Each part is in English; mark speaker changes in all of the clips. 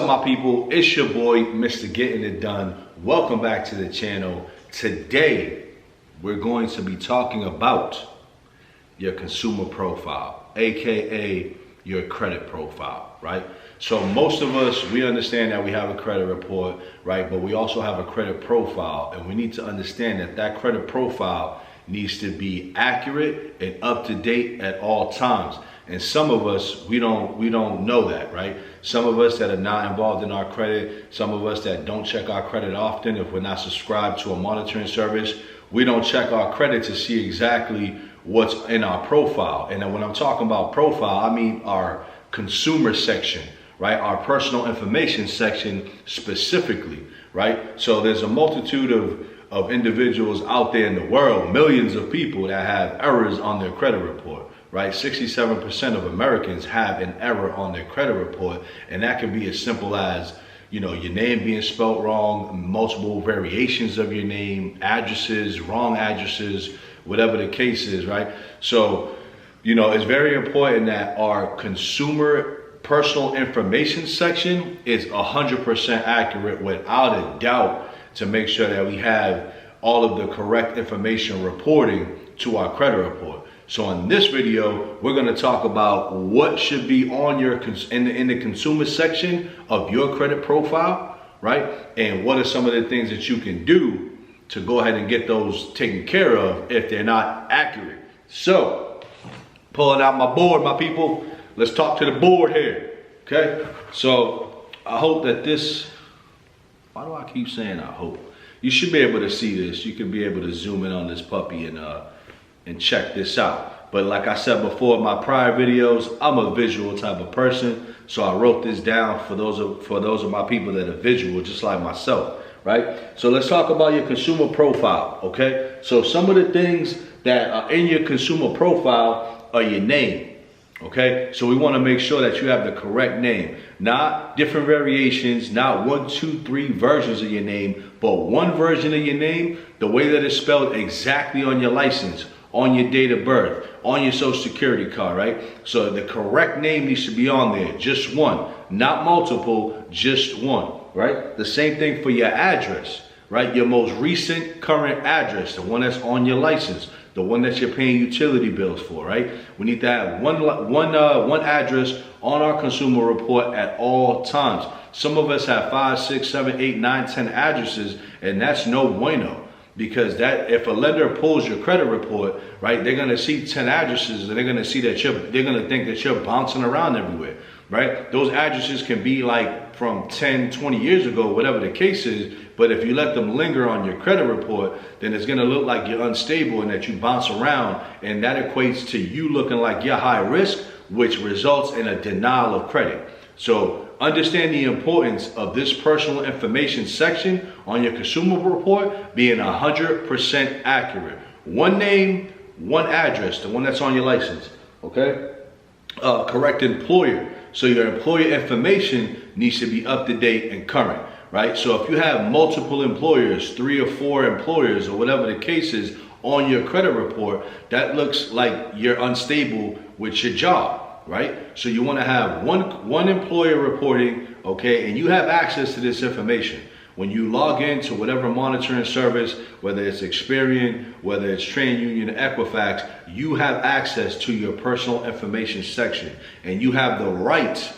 Speaker 1: up, my people? It's your boy, Mr. Getting It Done. Welcome back to the channel. Today, we're going to be talking about your consumer profile, aka your credit profile, right? So most of us, we understand that we have a credit report, right? But we also have a credit profile, and we need to understand that that credit profile needs to be accurate and up to date at all times. And some of us, we don't know that, right? Some of us that are not involved in our credit, some of us that don't check our credit often, if we're not subscribed to a monitoring service, we don't check our credit to see exactly what's in our profile. And then when I'm talking about profile, I mean our consumer section, right? Our personal information section specifically, right? So there's a multitude of individuals out there in the world, millions of people that have errors on their credit report, right? 67% of Americans have an error on their credit report, and that can be as simple as, you know, your name being spelled wrong, multiple variations of your name, addresses, wrong addresses, whatever the case is, right? So, you know, it's very important that our consumer personal information section is 100% accurate without a doubt, to make sure that we have all of the correct information reporting to our credit report. So in this video, we're going to talk about what should be on your in the consumer section of your credit profile, right? And what are some of the things that you can do to go ahead and get those taken care of if they're not accurate. So, pulling out my board, my people, let's talk to the board here, okay? So I hope that this, why do I keep saying I hope? You should be able to see this. You can be able to zoom in on this puppy and check this out. But like I said before in my prior videos, I'm a visual type of person. So I wrote this down for those of my people that are visual, just like myself, right? So let's talk about your consumer profile, okay? So some of the things that are in your consumer profile are your name. Okay, so we want to make sure that you have the correct name, not different variations, not 1, 2, 3 versions of your name, but one version of your name, the way that it's spelled exactly on your license, on your date of birth, on your social security card, right? So the correct name needs to be on there, just one, not multiple, just one, right? The same thing for your address, right? Your most recent current address, the one that's on your license, the one that you're paying utility bills for, right? We need to have one address on our consumer report at all times. Some of us have 5, 6, 7, 8, 9, 10 addresses, and that's no bueno. Because that, if a lender pulls your credit report, right, they're gonna see 10 addresses, and they're gonna see that they're gonna think that you're bouncing around everywhere, right? Those addresses can be like from 10, 20 years ago, whatever the case is. But if you let them linger on your credit report, then it's gonna look like you're unstable and that you bounce around, and that equates to you looking like you're high risk, which results in a denial of credit. So understand the importance of this personal information section on your consumer report being 100% accurate. One name, one address, the one that's on your license, okay? Correct employer. So your employer information needs to be up to date and current, right? So if you have multiple employers, 3 or 4 employers, or whatever the case is on your credit report, that looks like you're unstable with your job, right? So you want to have one employer reporting, okay, and you have access to this information. When you log into whatever monitoring service, whether it's Experian, whether it's TransUnion, Equifax, you have access to your personal information section, and you have the right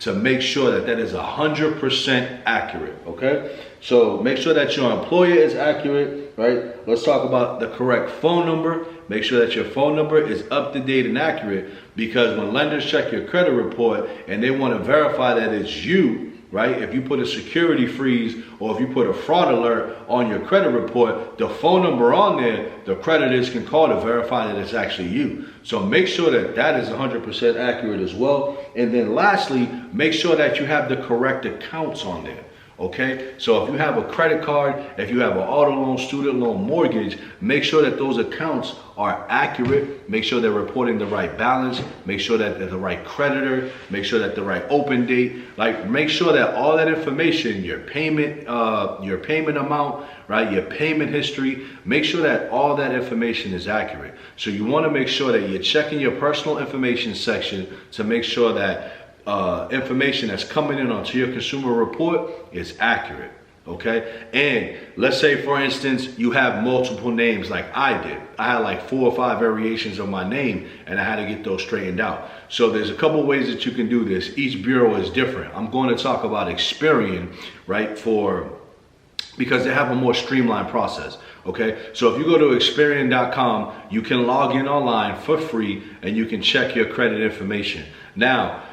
Speaker 1: to make sure that that is 100% accurate, okay? So make sure that your employer is accurate, right? Let's talk about the correct phone number. Make sure that your phone number is up to date and accurate, because when lenders check your credit report and they want to verify that it's you, right? If you put a security freeze or if you put a fraud alert on your credit report, the phone number on there, the creditors can call to verify that it's actually you. So make sure that that is 100% accurate as well. And then lastly, make sure that you have the correct accounts on there. Okay, so if you have a credit card, if you have an auto loan, student loan, mortgage, make sure that those accounts are accurate. Make sure they're reporting the right balance. Make sure that they're the right creditor. Make sure that the right open date. Like, make sure that all that information, your payment amount, right, your payment history, make sure that all that information is accurate. So you want to make sure that you're checking your personal information section to make sure that information that's coming in onto your consumer report is accurate. Okay, and let's say, for instance, you have multiple names like I did. I had like 4 or 5 variations of my name, and I had to get those straightened out. So there's a couple ways that you can do this. Each bureau is different. I'm going to talk about Experian, right, because they have a more streamlined process. Okay, so if you go to Experian.com, you can log in online for free, and you can check your credit information. Now,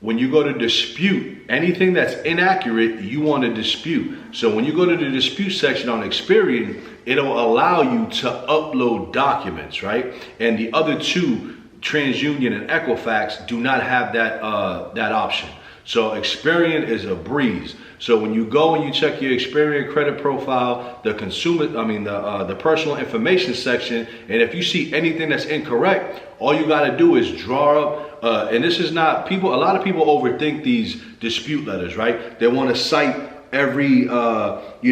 Speaker 1: when you go to dispute, anything that's inaccurate, you want to dispute. So when you go to the dispute section on Experian, it'll allow you to upload documents, right? And the other two, TransUnion and Equifax, do not have that option. So Experian is a breeze. So when you go and you check your Experian credit profile, the personal information section, and if you see anything that's incorrect, all you got to do is draw up. And this is not a lot of people overthink these dispute letters, right? They want to cite every code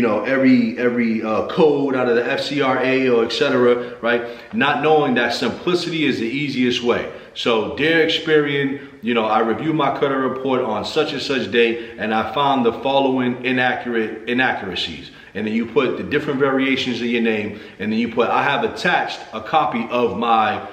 Speaker 1: out of the FCRA or etc., right? Not knowing that simplicity is the easiest way. So, dear Experian, I reviewed my credit report on such and such date, and I found the following inaccuracies. And then you put the different variations of your name, and then you put, I have attached a copy of my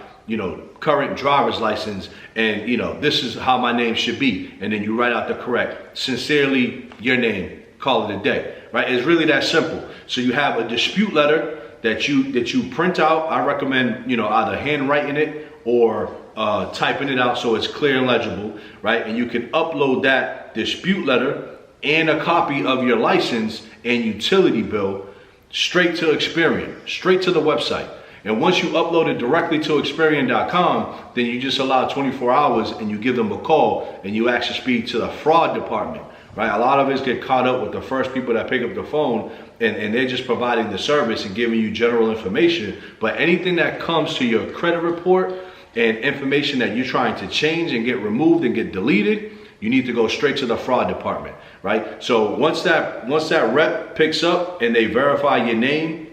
Speaker 1: current driver's license, and this is how my name should be, and then you write out the correct, sincerely, your name, call it a day, right? It's really that simple. So you have a dispute letter that you print out. I recommend either handwriting it or typing it out so it's clear and legible, right? And you can upload that dispute letter and a copy of your license and utility bill straight to Experian, straight to the website. And once you upload it directly to Experian.com, then you just allow 24 hours and you give them a call and you actually speak to the fraud department, right? A lot of us get caught up with the first people that pick up the phone and they're just providing the service and giving you general information. But anything that comes to your credit report and information that you're trying to change and get removed and get deleted, you need to go straight to the fraud department, right? So once that rep picks up and they verify your name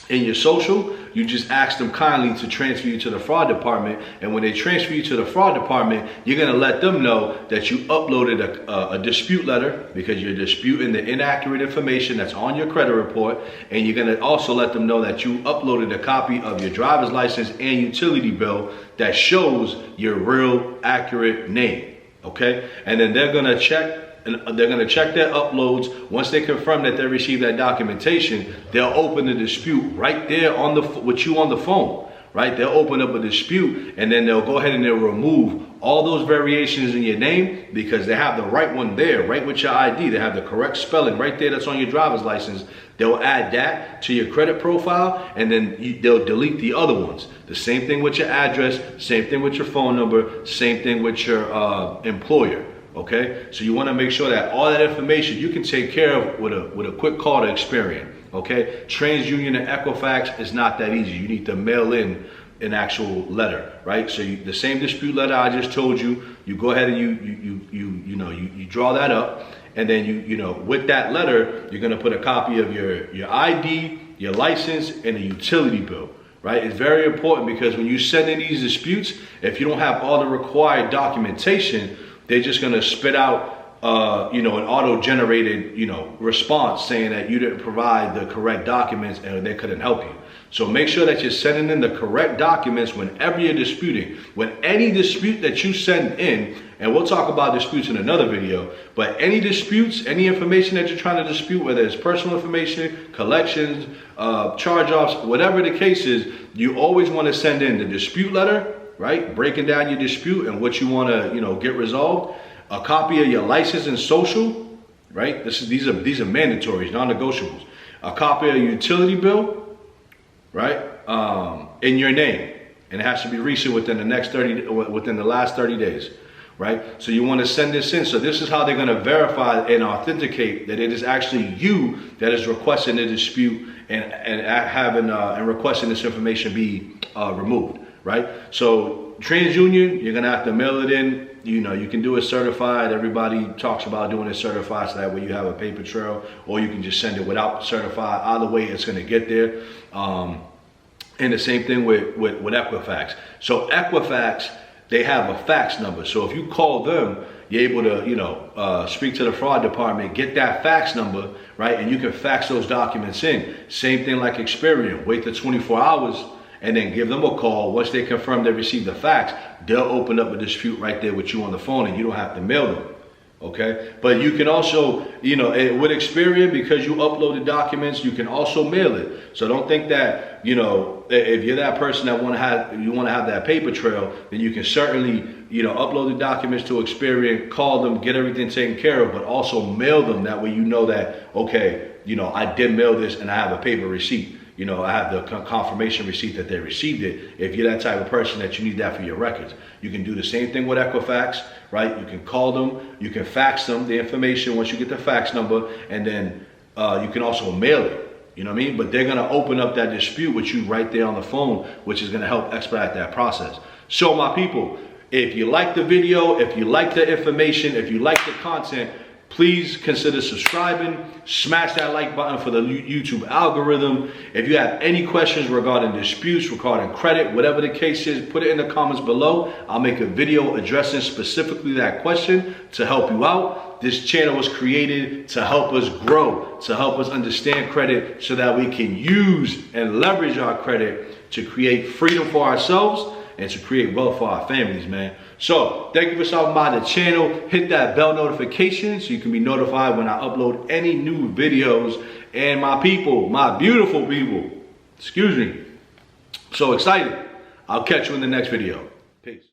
Speaker 1: and your social, you just ask them kindly to transfer you to the fraud department. And when they transfer you to the fraud department, you're going to let them know that you uploaded a dispute letter because you're disputing the inaccurate information that's on your credit report. And you're going to also let them know that you uploaded a copy of your driver's license and utility bill that shows your real accurate name. Okay. And then they're going to check. And they're going to check their uploads. Once they confirm that they received that documentation, they'll open the dispute right there with you on the phone, right? They'll open up a dispute and then they'll go ahead and they'll remove all those variations in your name because they have the right one there, right with your ID. They have the correct spelling right there that's on your driver's license. They'll add that to your credit profile and then they'll delete the other ones. The same thing with your address, same thing with your phone number, same thing with your employer. Okay, so you want to make sure that all that information you can take care of with a quick call to Experian. Okay, TransUnion and Equifax is not that easy. You need to mail in an actual letter, right? So the same dispute letter I just told you, you go ahead and you draw that up, and then with that letter you're gonna put a copy of your ID, your license, and a utility bill. Right? It's very important because when you send in these disputes, if you don't have all the required documentation, they're just going to spit out, an auto-generated, response saying that you didn't provide the correct documents and they couldn't help you. So make sure that you're sending in the correct documents whenever you're disputing. When any dispute that you send in, and we'll talk about disputes in another video, but any disputes, any information that you're trying to dispute, whether it's personal information, collections, charge-offs, whatever the case is, you always want to send in the dispute letter, right? Breaking down your dispute and what you want to, get resolved. A copy of your license and social, right? These are mandatories, non-negotiables. A copy of your utility bill, right? In your name, and it has to be recent within the last 30 days, right? So you want to send this in. So this is how they're going to verify and authenticate that it is actually you that is requesting the dispute and requesting this information be removed. Right? So TransUnion, you're gonna have to mail it in. You can do it certified. Everybody talks about doing it certified so that way you have a paper trail, or you can just send it without certified. Either way, it's gonna get there. And the same thing with Equifax. So Equifax, they have a fax number. So if you call them, you're able to, speak to the fraud department, get that fax number, right? And you can fax those documents in. Same thing like Experian. Wait the 24 hours and then give them a call. Once they confirm they received the fax, they'll open up a dispute right there with you on the phone, and you don't have to mail them. Okay, but you can also, with Experian, because you uploaded documents, you can also mail it. So don't think that, if you're that person that want to have that paper trail, then you can certainly, upload the documents to Experian, call them, get everything taken care of, but also mail them. That way, that, okay, I did mail this and I have a paper receipt. I have the confirmation receipt that they received it. If you're that type of person that you need that for your records, you can do the same thing with Equifax, right? You can call them, you can fax them the information once you get the fax number, and then you can also mail it. You know what I mean? But they're going to open up that dispute with you right there on the phone, which is going to help expedite that process. So my people, if you like the video, if you like the information, if you like the content, please consider subscribing, smash that like button for the YouTube algorithm. If you have any questions regarding disputes, regarding credit, whatever the case is, put it in the comments below. I'll make a video addressing specifically that question to help you out. This channel was created to help us grow, to help us understand credit so that we can use and leverage our credit to create freedom for ourselves and to create wealth for our families, man. So thank you for stopping by the channel. Hit that bell notification so you can be notified when I upload any new videos. And my people, my beautiful people, excuse me, so excited. I'll catch you in the next video. Peace.